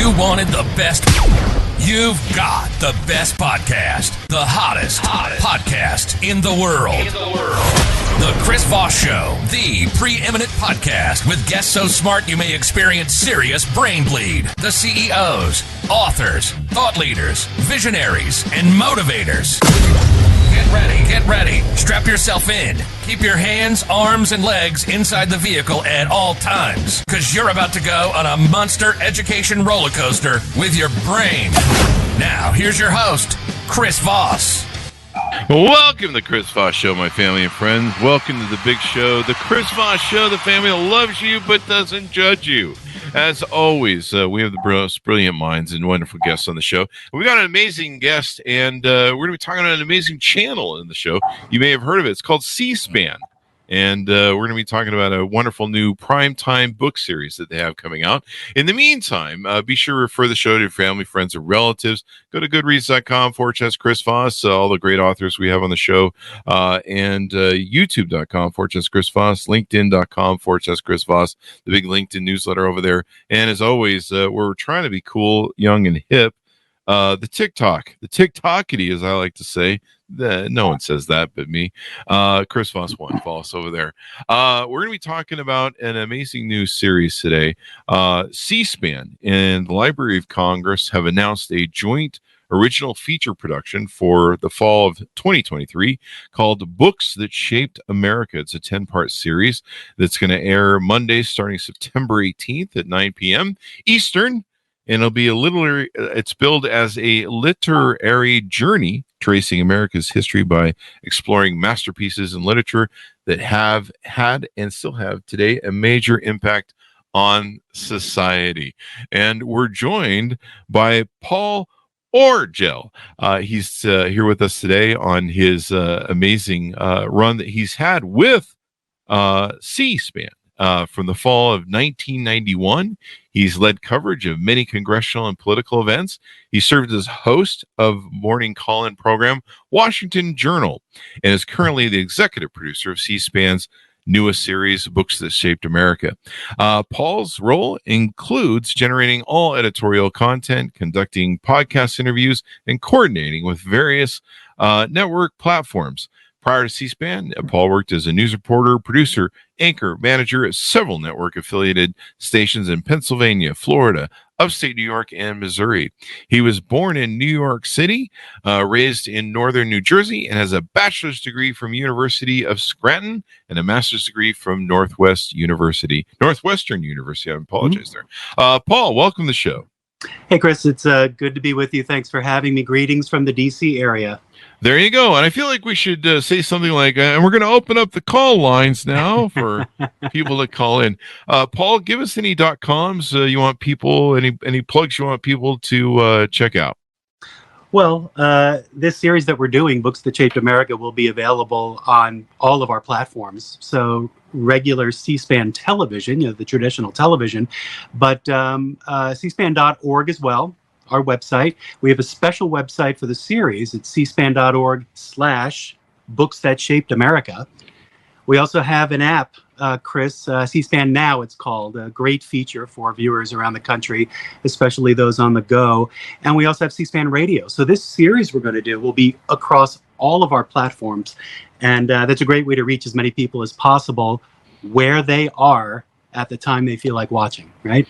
You wanted the best. You've got the best podcast. The hottest podcast in the world. The Chris Voss Show, the preeminent podcast with guests so smart you may experience serious brain bleed. The CEOs, authors, thought leaders, visionaries, and motivators. Get ready. Strap yourself in. Keep your hands, arms, and legs inside the vehicle at all times, because you're about to go on a monster education roller coaster with your brain. Now, here's your host, Chris Voss. Welcome to the Chris Voss Show, my family and friends. Welcome to the big show, the Chris Voss Show, the family that loves you but doesn't judge you. As always, we have the most brilliant minds and wonderful guests on the show. We got an amazing guest, and we're going to be talking about an amazing channel in the show. You may have heard of it. It's called C-SPAN. And we're going to be talking about a wonderful new Primetime book series that they have coming out. In the meantime, be sure to refer the show to your family, friends, or relatives. Go to goodreads.com/Chris Voss, all the great authors we have on the show, and youtube.com/Chris Voss, linkedin.com/Chris Voss, the big LinkedIn newsletter over there. And as always, we're trying to be cool, young, and hip. The TikTokity, as I like to say. No one says that but me. Chris Voss 1, follow us over there. We're going to be talking about an amazing new series today. C-SPAN and the Library of Congress have announced a joint original feature production for the fall of 2023 called Books That Shaped America. It's a 10-part series that's going to air Monday starting September 18th at 9 p.m. Eastern. And it'll be it's billed as a literary journey tracing America's history by exploring masterpieces in literature that have had and still have today a major impact on society. And we're joined by Paul Orgel. He's here with us today on his amazing run that he's had with C-SPAN. From the fall of 1991, he's led coverage of many congressional and political events. He served as host of morning call-in program Washington Journal and is currently the executive producer of C-SPAN's newest series, Books That Shaped America. Paul's role includes generating all editorial content, conducting podcast interviews, and coordinating with various network platforms. Prior to C-SPAN, Paul worked as a news reporter, producer, anchor, manager at several network-affiliated stations in Pennsylvania, Florida, upstate New York, and Missouri. He was born in New York City, raised in northern New Jersey, and has a bachelor's degree from University of Scranton and a master's degree from Northwestern University. I apologize there. Paul, welcome to the show. Hey, Chris, it's good to be with you. Thanks for having me. Greetings from the D.C. area. There you go. And I feel like we should say something like, and we're going to open up the call lines now for people to call in. Paul, give us any .coms you want people, any plugs you want people to check out. Well, this series that we're doing, Books That Shaped America, will be available on all of our platforms. So regular C-SPAN television, the traditional television, but cspan.org as well. Our website. We have a special website for the series. It's cspan.org/Books That Shaped America. We also have an app, Chris, C-SPAN Now it's called, a great feature for viewers around the country, especially those on the go. And we also have C-SPAN Radio. So this series we're going to do will be across all of our platforms. And that's a great way to reach as many people as possible where they are at the time they feel like watching, right?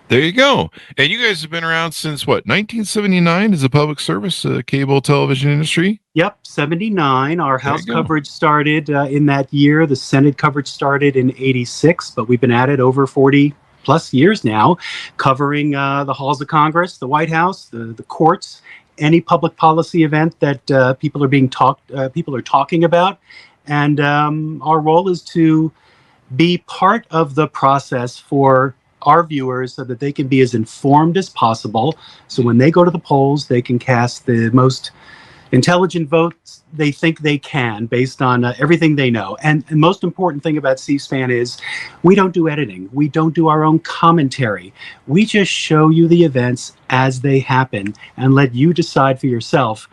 There you go. And you guys have been around since, 1979 as a public service cable television industry? Yep, 79. Our House coverage started in that year. The Senate coverage started in 86, but we've been at it over 40 plus years now, covering the halls of Congress, the White House, the courts, any public policy event that people are talking about. And our role is to be part of the process for our viewers so that they can be as informed as possible. So when they go to the polls, they can cast the most intelligent votes they think they can based on everything they know. And the most important thing about C-SPAN is we don't do editing. We don't do our own commentary. We just show you the events as they happen and let you decide for yourself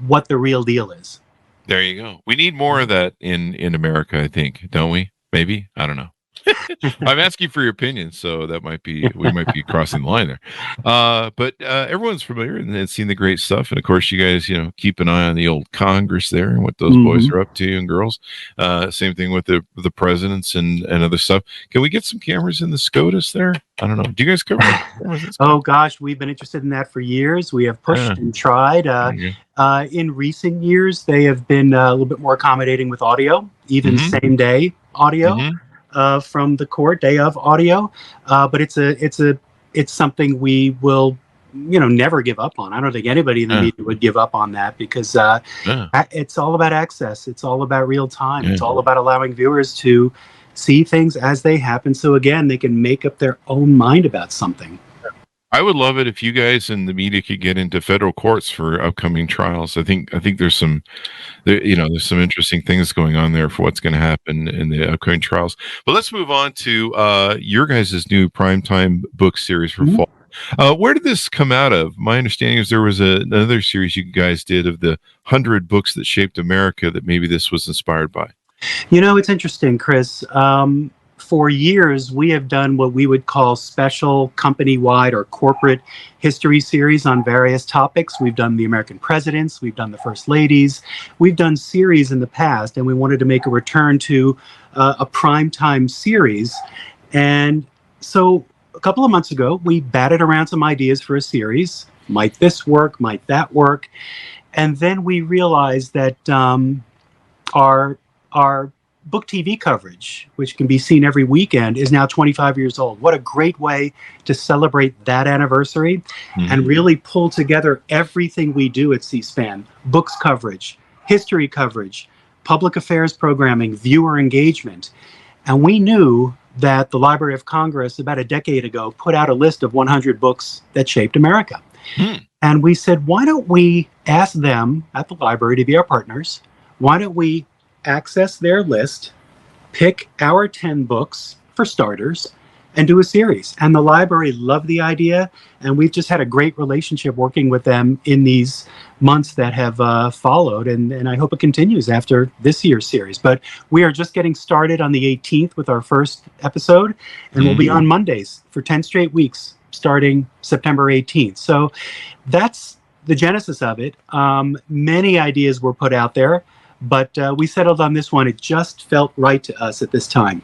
what the real deal is. There you go. We need more of that in America, I think, don't we? Maybe? I don't know. I'm asking for your opinion, so we might be crossing the line there. But everyone's familiar and seen the great stuff, and of course, you guys, keep an eye on the old Congress there and what those boys are up to and girls. Same thing with the presidents and other stuff. Can we get some cameras in the SCOTUS there? I don't know. Do you guys cover cameras? Oh gosh, we've been interested in that for years. We have pushed and tried. In recent years, they have been a little bit more accommodating with audio, even same day audio from the court, day of audio. But it's something we will, never give up on. I don't think anybody in the media would give up on that because it's all about access. It's all about real time. It's all about allowing viewers to see things as they happen. So again, they can make up their own mind about something. I would love it if you guys and the media could get into federal courts for upcoming trials. I think there's some interesting things going on there for what's going to happen in the upcoming trials. But let's move on to your guys' new Primetime book series for fall. Where did this come out of? My understanding is there was another series you guys did of the 100 books that shaped America that maybe this was inspired by. It's interesting, Chris. For years, we have done what we would call special company-wide or corporate history series on various topics. We've done the American presidents. We've done the first ladies. We've done series in the past, and we wanted to make a return to a primetime series. And so a couple of months ago, we batted around some ideas for a series. Might this work? Might that work? And then we realized that our book TV coverage, which can be seen every weekend, is now 25 years old. What a great way to celebrate that anniversary and really pull together everything we do at C-SPAN: books coverage, history coverage, public affairs programming, viewer engagement. And we knew that the Library of Congress about a decade ago put out a list of 100 books that shaped America. And we said, why don't we ask them at the library to be our partners? Why don't we access their list, pick our 10 books for starters, and do a series? And the library loved the idea, and we've just had a great relationship working with them in these months that have followed, and I hope it continues after this year's series. But we are just getting started on the 18th with our first episode, and we'll be on Mondays for 10 straight weeks starting September 18th. So that's the genesis of it. Many ideas were put out there, but we settled on this one. It just felt right to us at this time.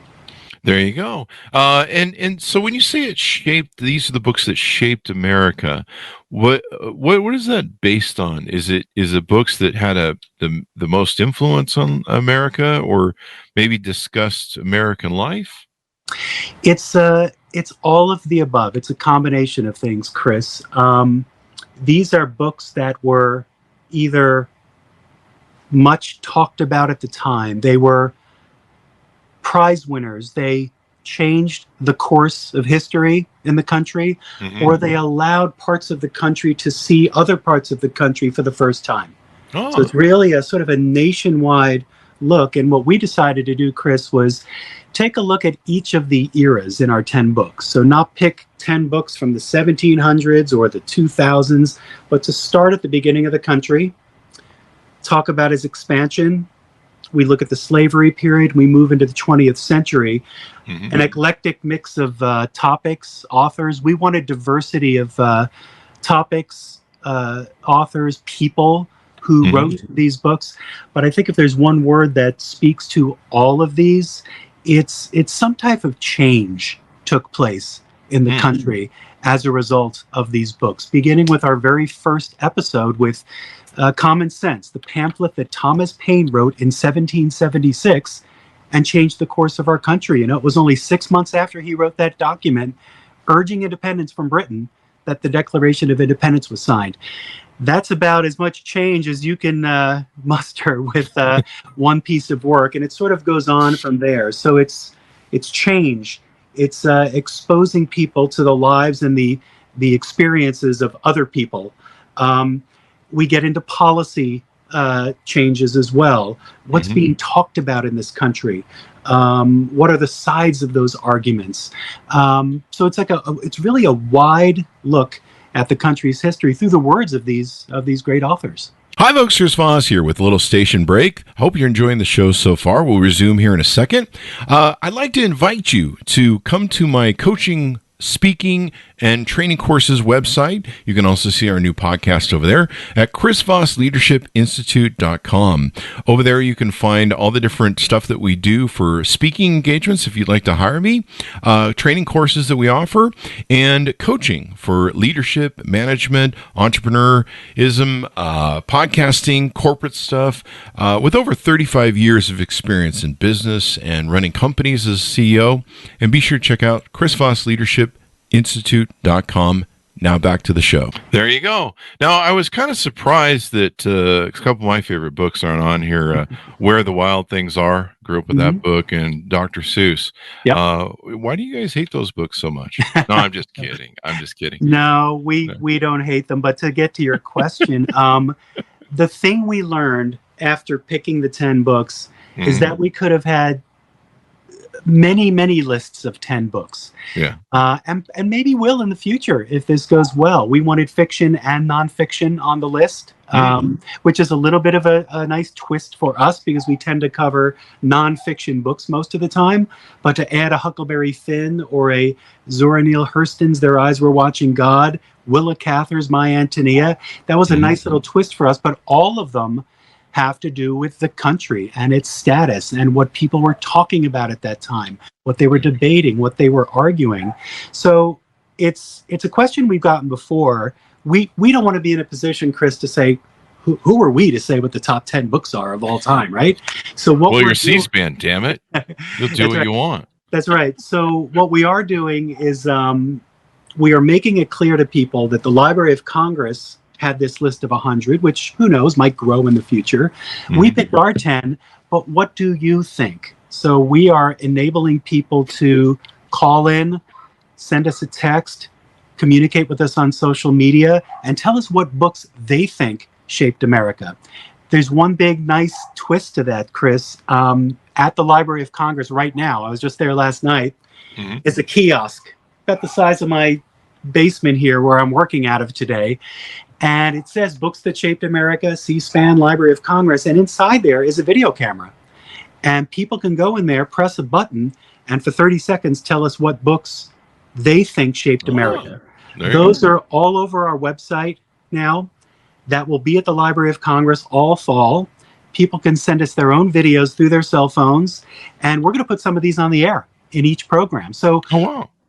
There you go. And so when you say these are the books that shaped America, what is that based on? Is it books that had the most influence on America, or maybe discussed American life? It's all of the above. It's a combination of things, Chris. These are books that were either much talked about at the time. They were prize winners. They changed the course of history in the country, or they allowed parts of the country to see other parts of the country for the first time. So it's really a sort of a nationwide look. And what we decided to do, Chris, was take a look at each of the eras in our 10 books. So not pick 10 books from the 1700s or the 2000s, but to start at the beginning of the country, talk about its expansion. We look at the slavery period. We move into the 20th century. An eclectic mix of topics, authors. We wanted diversity of topics, authors, people who wrote these books. But I think if there's one word that speaks to all of these, it's some type of change took place in the country as a result of these books, beginning with our very first episode with Common Sense, the pamphlet that Thomas Paine wrote in 1776 and changed the course of our country. It was only 6 months after he wrote that document urging independence from Britain that the Declaration of Independence was signed. That's about as much change as you can muster with one piece of work, and it sort of goes on from there. So it's change. It's exposing people to the lives and the experiences of other people. We get into policy changes as well. What's being talked about in this country? What are the sides of those arguments? So it's really a wide look at the country's history through the words of these great authors. Hi, folks. Here's Voss here with a little station break. Hope you're enjoying the show so far. We'll resume here in a second. I'd like to invite you to come to my coaching, speaking, and training courses website. You can also see our new podcast over there at chrisvossleadershipinstitute.com. Over there, you can find all the different stuff that we do for speaking engagements if you'd like to hire me, training courses that we offer, and coaching for leadership, management, entrepreneurism, podcasting, corporate stuff. With over 35 years of experience in business and running companies as CEO. And be sure to check out chrisvossleadershipinstitute.com. Now back to the show. There you go. Now, I was kind of surprised that a couple of my favorite books aren't on here. Where the Wild Things Are, grew up with that book, and Dr. Seuss. Yep. Why do you guys hate those books so much? No, I'm just kidding. No, we don't hate them. But to get to your question, the thing we learned after picking the 10 books is that we could have had many lists of 10 books. Yeah. And maybe will in the future if this goes well. We wanted fiction and nonfiction on the list, which is a little bit of a nice twist for us because we tend to cover nonfiction books most of the time. But to add a Huckleberry Finn or a Zora Neale Hurston's Their Eyes Were Watching God, Willa Cather's My Antonia, that was a nice little twist for us. But all of them have to do with the country and its status and what people were talking about at that time, what they were debating, what they were arguing. So it's a question we've gotten before. We don't want to be in a position, Chris, to say, who are we to say what the top 10 books are of all time, right? So you're C-SPAN, damn it. You'll do what you want. That's right. So what we are doing is we are making it clear to people that the Library of Congress had this list of 100, which who knows, might grow in the future. We picked our 10, but what do you think? So we are enabling people to call in, send us a text, communicate with us on social media, and tell us what books they think shaped America. There's one big nice twist to that, Chris. At the Library of Congress right now, I was just there last night, is a kiosk about the size of my basement here where I'm working out of today. And it says Books That Shaped America, C-SPAN, Library of Congress. And inside there is a video camera. And people can go in there, press a button, and for 30 seconds tell us what books they think shaped America. Those are all over our website now. That will be at the Library of Congress all fall. People can send us their own videos through their cell phones. And we're going to put some of these on the air in each program. So,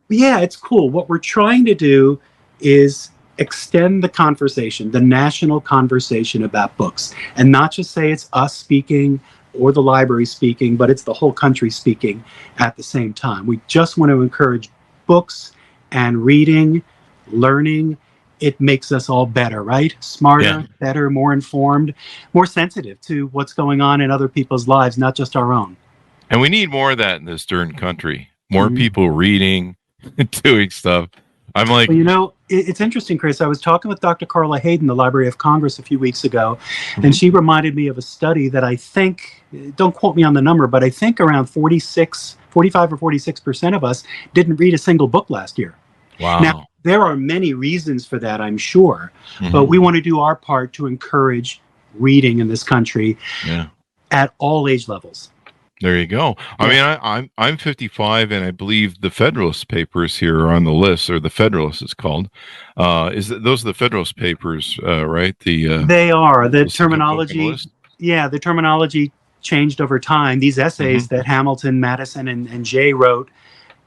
yeah, it's cool. What we're trying to do is extend the conversation, the national conversation about books, and not just say it's us speaking or the library speaking, but it's the whole country speaking at the same time. We just want to encourage books and reading, learning. It makes us all better, right? Smarter, better, more informed, more sensitive to what's going on in other people's lives, not just our own. And we need more of that in this darn country. More people reading, doing stuff. I'm like, well, it's interesting, Chris. I was talking with Dr. Carla Hayden, the Library of Congress, a few weeks ago, and she reminded me of a study that I think, don't quote me on the number, but I think around 45 or 46% of us didn't read a single book last year. Wow. Now, there are many reasons for that, I'm sure, but we want to do our part to encourage reading in this country at all age levels. There you go. I mean, I'm 55, and I believe the Federalist papers here are on the list, or the Federalist is called. Those are the Federalist papers, right? They are. The terminology. Yeah, the terminology changed over time. These essays that Hamilton, Madison, and Jay wrote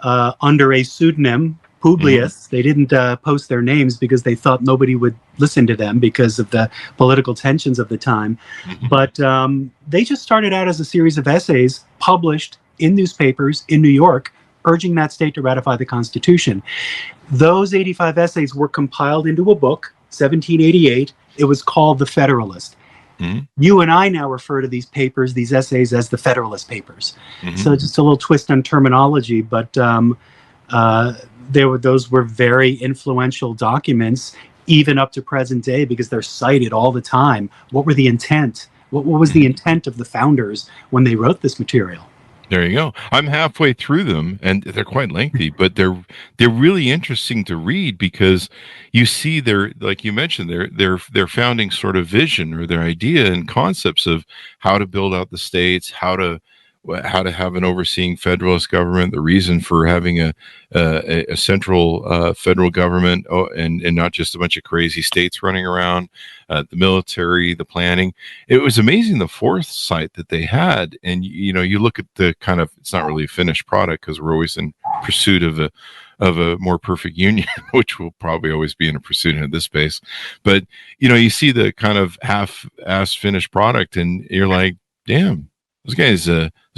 under a pseudonym, Publius. They didn't post their names because they thought nobody would listen to them because of the political tensions of the time. But they just started out as a series of essays published in newspapers in New York, urging that state to ratify the Constitution. Those 85 essays were compiled into a book, 1788. It was called The Federalist. You and I now refer to these papers, these essays, as the Federalist Papers. So just a little twist on terminology, but those were very influential documents, even up to present day, because they're cited all the time. What were the intent? What was the intent of the founders when they wrote this material? There you go. I'm halfway through them, and they're quite lengthy, but they're really interesting to read because you see their, like you mentioned, their founding sort of vision or their idea and concepts of how to build out the states, how to have an overseeing federalist government, the reason for having a central federal government, and not just a bunch of crazy states running around, the military, the planning. It was amazing the foresight that they had. And, you look at the kind of, it's not really a finished product because we're always in pursuit of a more perfect union, which will probably always be in a pursuit in this space. But, you see the kind of half-assed finished product and you're like, damn, those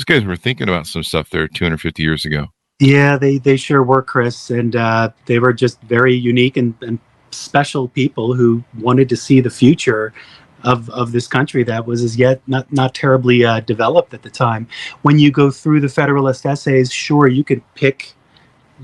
guys were thinking about some stuff there 250 years ago. Yeah, they sure were, Chris, and they were just very unique and special people who wanted to see the future of this country that was as yet not terribly developed at the time. When you go through the Federalist essays, sure, you could pick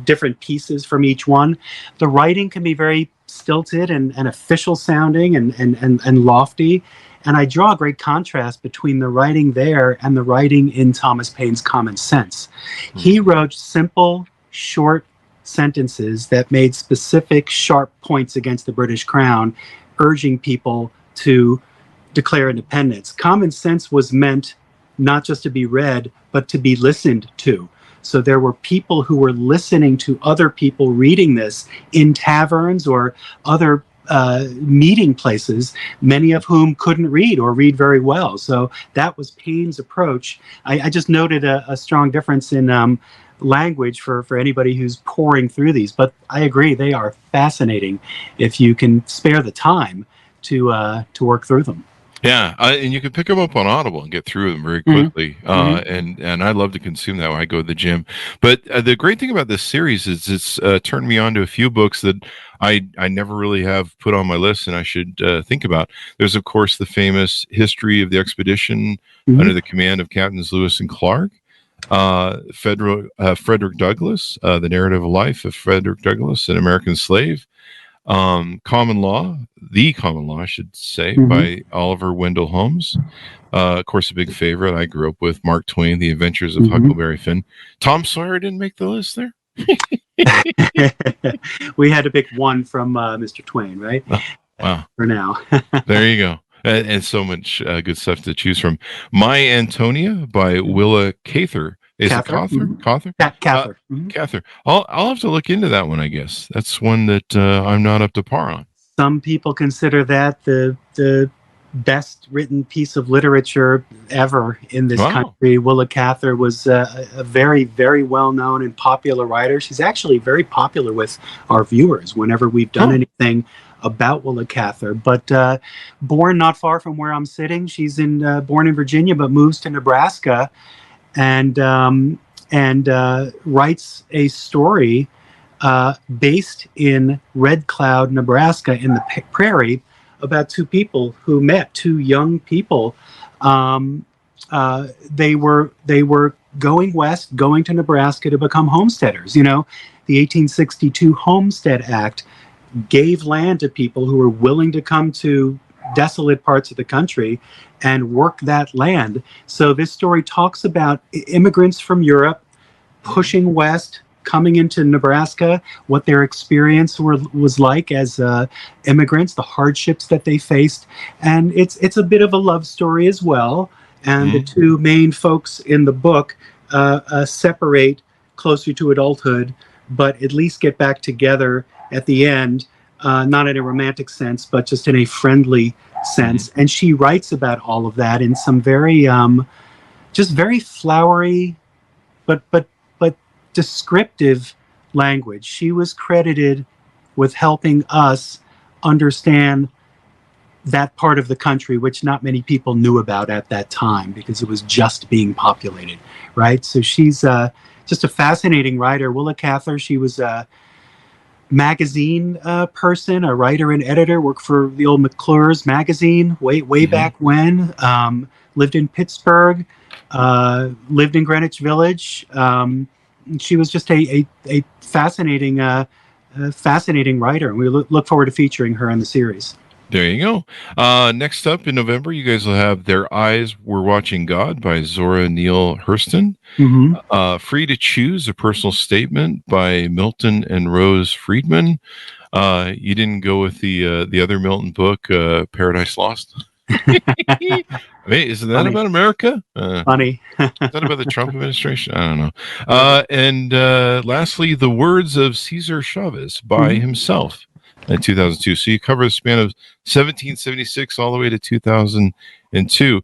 different pieces from each one. The writing can be very stilted and official sounding and lofty. And I draw a great contrast between the writing there and the writing in Thomas Paine's Common Sense. He wrote simple, short sentences that made specific, sharp points against the British Crown, urging people to declare independence. Common Sense was meant not just to be read, but to be listened to. So there were people who were listening to other people reading this in taverns or other meeting places, many of whom couldn't read or read very well. So that was Paine's approach. I just noted a strong difference in language for anybody who's pouring through these. But I agree, they are fascinating if you can spare the time to work through them. Yeah, and you can pick them up on Audible and get through them very quickly. And I love to consume that when I go to the gym. But the great thing about this series is it's turned me on to a few books that I never really have put on my list and I should think about. There's, of course, the famous History of the Expedition under the command of Captains Lewis and Clark. Frederick Douglass, The Narrative of Life of Frederick Douglass, an American Slave. Common Law, I should say, by Oliver Wendell Holmes. Of course, a big favorite I grew up with, Mark Twain, The Adventures of Huckleberry Finn. Tom Sawyer didn't make the list there? We had to pick one from Mr. Twain, right? Oh, wow. For now. There you go. And so much good stuff to choose from. My Antonia by Willa Cather. Is Cather? it Cather? Cather. Cather. I'll have to look into that one, I guess. That's one that I'm not up to par on. Some people consider that the best written piece of literature ever in this country. Willa Cather was a very, very well-known and popular writer. She's actually very popular with our viewers whenever we've done anything about Willa Cather. But born not far from where I'm sitting, she's born in Virginia but moves to Nebraska and writes a story based in Red Cloud, Nebraska, in the prairie, about two people who met, two young people. They were going west, going to Nebraska to become homesteaders. The 1862 Homestead Act gave land to people who were willing to come to desolate parts of the country and work that land. So this story talks about immigrants from Europe pushing west, coming into Nebraska, what their experience was like as immigrants, the hardships that they faced. And it's a bit of a love story as well. And the two main folks in the book separate closer to adulthood, but at least get back together at the end, not in a romantic sense, but just in a friendly sense. And she writes about all of that in some very, just very flowery, but descriptive language. She was credited with helping us understand that part of the country, which not many people knew about at that time because it was just being populated, right? So she's just a fascinating writer. Willa Cather, she was a magazine person, a writer and editor, worked for the old McClure's magazine way back when, lived in Pittsburgh, lived in Greenwich Village. She was just a fascinating writer, and we look forward to featuring her in the series. There you go. Next up in November, you guys will have Their Eyes Were Watching God by Zora Neale Hurston. Mm-hmm. Free to Choose, a Personal Statement by Milton and Rose Friedman. You didn't go with the other Milton book, Paradise Lost? Wait, isn't that about America? Funny. Is that about the Trump administration? I don't know. And lastly, The Words of Cesar Chavez by himself in 2002. So you cover the span of 1776 all the way to 2002.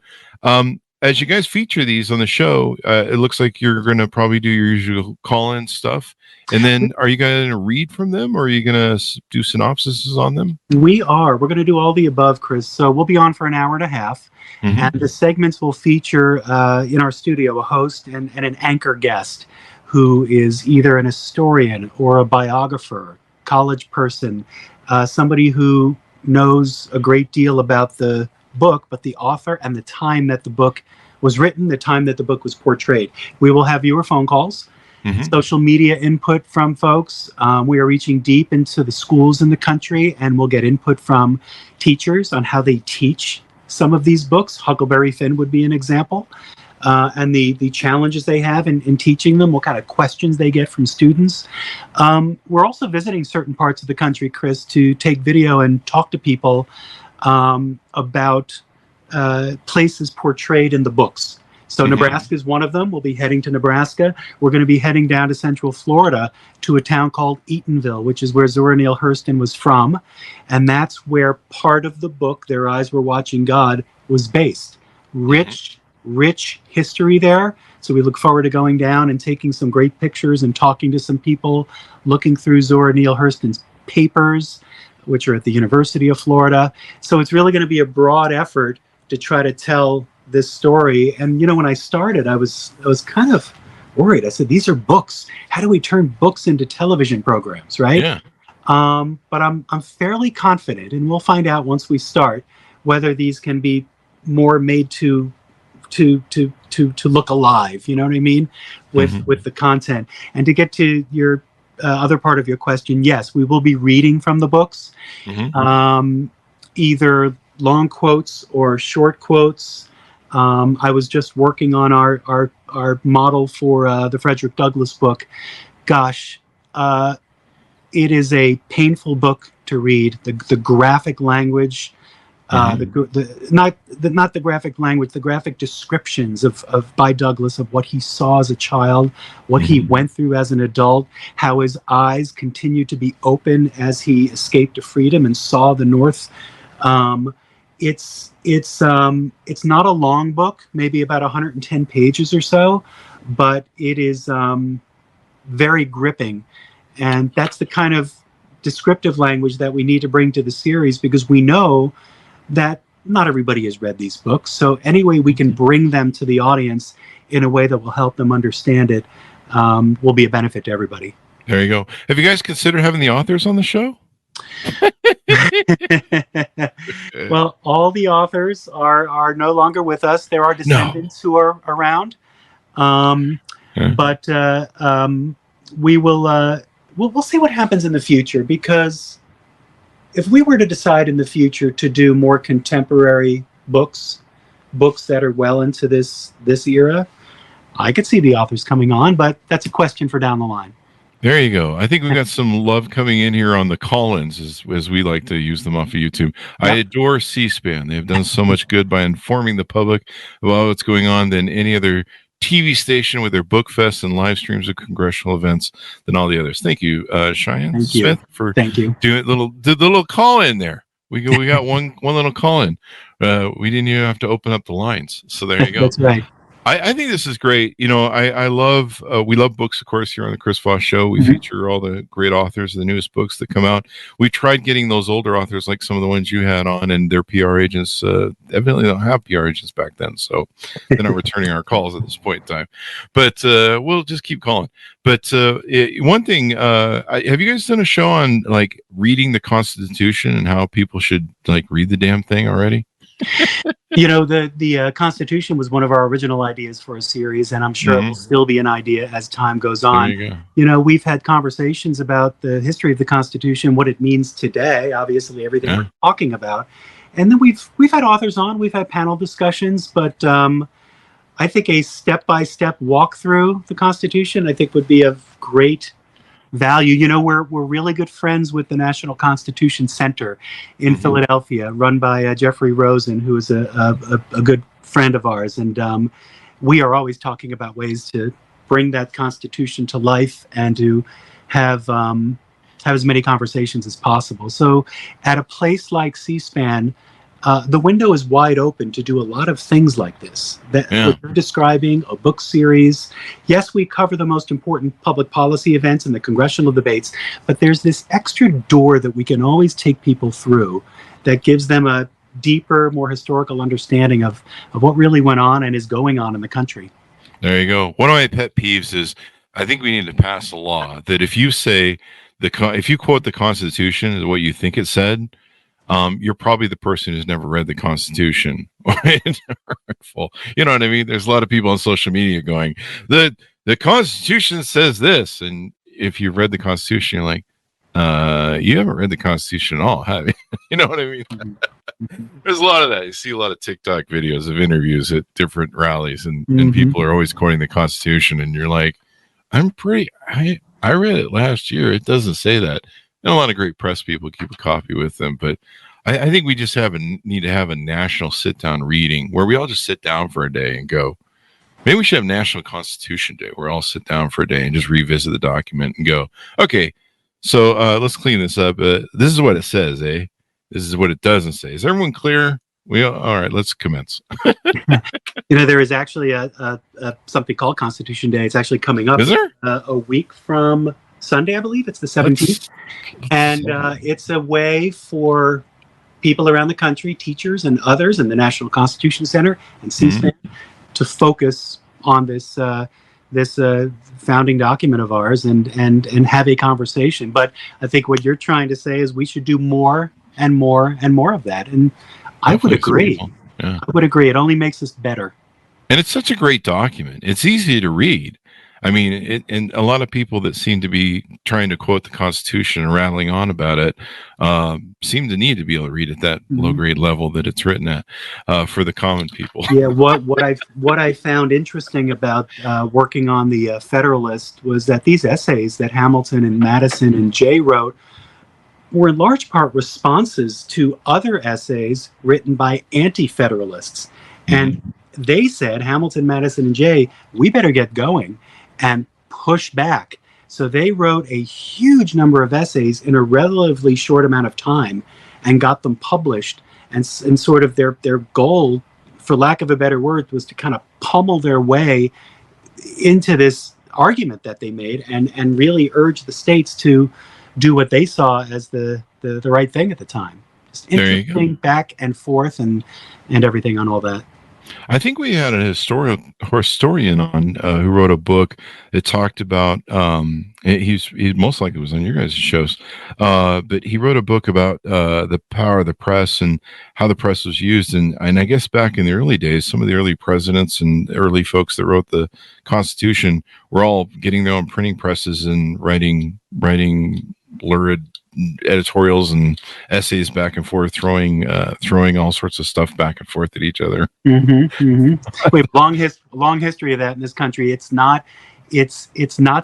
As you guys feature these on the show, it looks like you're going to probably do your usual call-in stuff. And then are you going to read from them, or are you going to do synopsises on them? We are. We're going to do all the above, Chris. So we'll be on for an hour and a half. And the segments will feature in our studio a host and an anchor guest who is either an historian or a biographer, college person, somebody who knows a great deal about the book, but the author and the time that the book was written, the time that the book was portrayed. We will have viewer phone calls, social media input from folks. We are reaching deep into the schools in the country, and we'll get input from teachers on how they teach some of these books. Huckleberry Finn would be an example. And the challenges they have in teaching them, what kind of questions they get from students. We're also visiting certain parts of the country, Chris, to take video and talk to people about places portrayed in the books. So Nebraska is one of them. We'll be heading to Nebraska. We're going to be heading down to Central Florida to a town called Eatonville, which is where Zora Neale Hurston was from. And that's where part of the book, Their Eyes Were Watching God, was based. Rich history there. So we look forward to going down and taking some great pictures and talking to some people, looking through Zora Neale Hurston's papers, which are at the University of Florida. So it's really going to be a broad effort to try to tell this story. And, you know, when I started, I was kind of worried. I said, these are books. How do we turn books into television programs, right? Yeah. But I'm fairly confident, and we'll find out once we start, whether these can be more made to look alive, you know what I mean, with the content. And to get to your other part of your question, yes, we will be reading from the books, either long quotes or short quotes. I was just working on our model for the Frederick Douglass book. Gosh, it is a painful book to read. The graphic language, not the graphic language, the graphic descriptions of by Douglass of what he saw as a child, what he went through as an adult, how his eyes continued to be open as he escaped to freedom and saw the North. It's not a long book, maybe about 110 pages or so, but it is very gripping. And that's the kind of descriptive language that we need to bring to the series, because we know that not everybody has read these books. So any way we can bring them to the audience in a way that will help them understand it will be a benefit to everybody. There you go. Have you guys considered having the authors on the show? Well, all the authors are no longer with us. There are descendants who are around, but we will we'll see what happens in the future, because if we were to decide in the future to do more contemporary books that are well into this era, I could see the authors coming on, but that's a question for down the line. There you go. I think we've got some love coming in here on the call-ins, as we like to use them off of YouTube. I adore C-SPAN. They've done so much good by informing the public about what's going on than any other TV station with their book fests and live streams of congressional events than all the others. Thank you, Cheyenne Smith, for doing the little call-in there. We got one little call-in. We didn't even have to open up the lines. So there you go. That's right. I think this is great. You know, I love, we love books, of course, here on the Chris Voss Show. We feature all the great authors of the newest books that come out. We tried getting those older authors, like some of the ones you had on, and their PR agents evidently don't have PR agents back then, so they're not returning our calls at this point in time. But we'll just keep calling. But one thing, have you guys done a show on, like, reading the Constitution and how people should, like, read the damn thing already? The Constitution was one of our original ideas for a series, and I'm sure it will still be an idea as time goes on. There you go. We've had conversations about the history of the Constitution, what it means today, obviously everything we're talking about. And then we've had authors on, we've had panel discussions, but I think a step-by-step walk through the Constitution, I think, would be of great value. We're really good friends with the National Constitution Center in Philadelphia, run by Jeffrey Rosen, who is a good friend of ours. And we are always talking about ways to bring that Constitution to life and to have as many conversations as possible. So at a place like C-SPAN, the window is wide open to do a lot of things like this. What you're describing, a book series. Yes, we cover the most important public policy events and the congressional debates, but there's this extra door that we can always take people through that gives them a deeper, more historical understanding of what really went on and is going on in the country. There you go. One of my pet peeves is I think we need to pass a law that if you say if you quote the Constitution as what you think it said, you're probably the person who's never read the Constitution. You know what I mean? There's a lot of people on social media going, the Constitution says this. And if you've read the Constitution, you're like, you haven't read the Constitution at all, have you? You know what I mean? There's a lot of that. You see a lot of TikTok videos of interviews at different rallies, and people are always quoting the Constitution. And you're like, I read it last year. It doesn't say that. And a lot of great press people keep a copy with them, but I think we just need to have a national sit-down reading where we all just sit down for a day and go, maybe we should have National Constitution Day where we all sit down for a day and just revisit the document and go, okay, so let's clean this up. This is what it says, eh? This is what it doesn't say. Is everyone clear? All right, let's commence. There is actually a something called Constitution Day. It's actually coming up. Is there? A week from Sunday, I believe. It's the 17th. And it's a way for people around the country, teachers and others in the National Constitution Center and C-SPAN to focus on this founding document of ours and have a conversation. But I think what you're trying to say is we should do more and more and more of that. And I would agree. Yeah. I would agree. It only makes us better. And it's such a great document. It's easy to read. I mean, and a lot of people that seem to be trying to quote the Constitution and rattling on about it seem to need to be able to read at that low grade level that it's written at for the common people. Yeah, what I found interesting about working on the Federalist was that these essays that Hamilton and Madison and Jay wrote were in large part responses to other essays written by anti-Federalists. And they said, Hamilton, Madison, and Jay, we better get going and push back. So they wrote a huge number of essays in a relatively short amount of time and got them published. And sort of their goal, for lack of a better word, was to kind of pummel their way into this argument that they made and really urge the states to do what they saw as the right thing at the time. Just interesting back and forth and everything on all that. I think we had a historian on who wrote a book that talked about he's most likely was on your guys' shows, but he wrote a book about the power of the press and how the press was used, and I guess back in the early days, some of the early presidents and early folks that wrote the Constitution were all getting their own printing presses and writing lurid editorials and essays back and forth, throwing all sorts of stuff back and forth at each other. We have long history of that in this country. It's not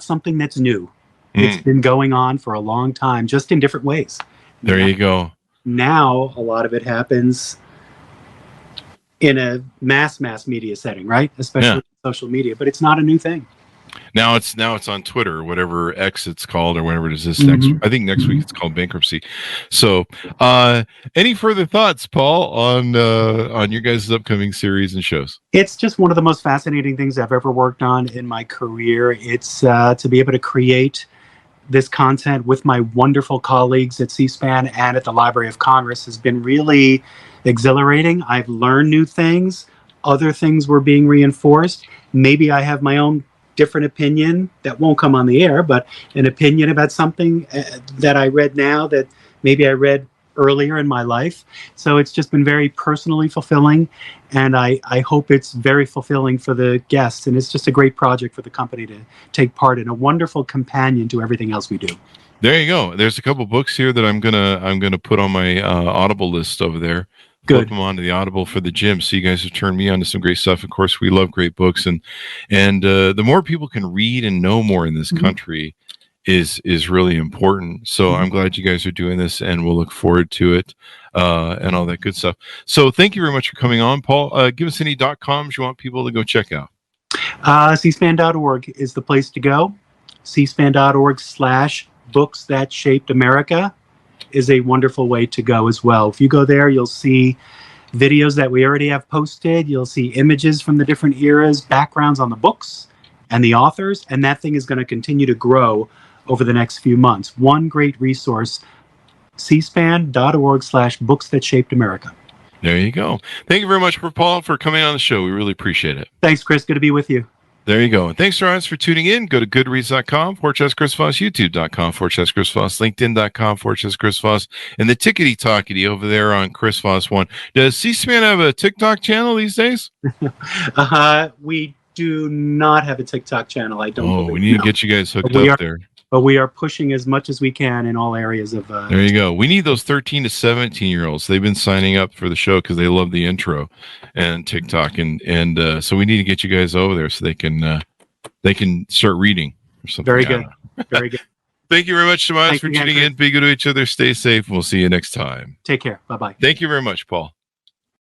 something that's new. It's been going on for a long time, just in different ways. There you go. Now a lot of it happens in a mass media setting, right? Especially social media, but it's not a new thing. Now it's on Twitter, or whatever X it's called, or whatever it is this next. I think next week it's called bankruptcy. So, any further thoughts, Paul, on your guys' upcoming series and shows? It's just one of the most fascinating things I've ever worked on in my career. It's to be able to create this content with my wonderful colleagues at C-SPAN and at the Library of Congress has been really exhilarating. I've learned new things. Other things were being reinforced. Maybe I have my own different opinion that won't come on the air, but an opinion about something that I read now that maybe I read earlier in my life. So it's just been very personally fulfilling, and I hope it's very fulfilling for the guests. And it's just a great project for the company to take part in, a wonderful companion to everything else we do. There you go. There's a couple books here that I'm gonna put on my Audible list over there. Good. Flip them onto the Audible for the gym. So you guys have turned me on to some great stuff. Of course, we love great books, and the more people can read and know more in this country is really important. So I'm glad you guys are doing this, and we'll look forward to it and all that good stuff. So thank you very much for coming on, Paul. Give us any .coms you want people to go check out. cspan.org is the place to go. cspan.org/books that shaped America is a wonderful way to go as well. If you go there, you'll see videos that we already have posted. You'll see images from the different eras, backgrounds on the books and the authors, and that thing is going to continue to grow over the next few months. One great resource, cspan.org/books that shaped America. There you go. Thank you very much, Paul, for coming on the show. We really appreciate it. Thanks, Chris. Good to be with you. There you go. And thanks, friends, for tuning in. Go to goodreads.com/Chris Voss, youtube.com/Chris Voss, linkedin.com/Chris Voss, and the tickety-talkety over there on Chris Voss 1. Does C-SPAN have a TikTok channel these days? We do not have a TikTok channel. I don't. Oh, we need to get you guys hooked up there. But we are pushing as much as we can in all areas of. There you go. We need those 13 to 17-year-olds. They've been signing up for the show because they love the intro and TikTok, and so we need to get you guys over there so they can start reading or something. Very good. Very good. Thank you very much, Tomas, for tuning in. Be good to each other. Stay safe. And we'll see you next time. Take care. Bye-bye. Thank you very much, Paul.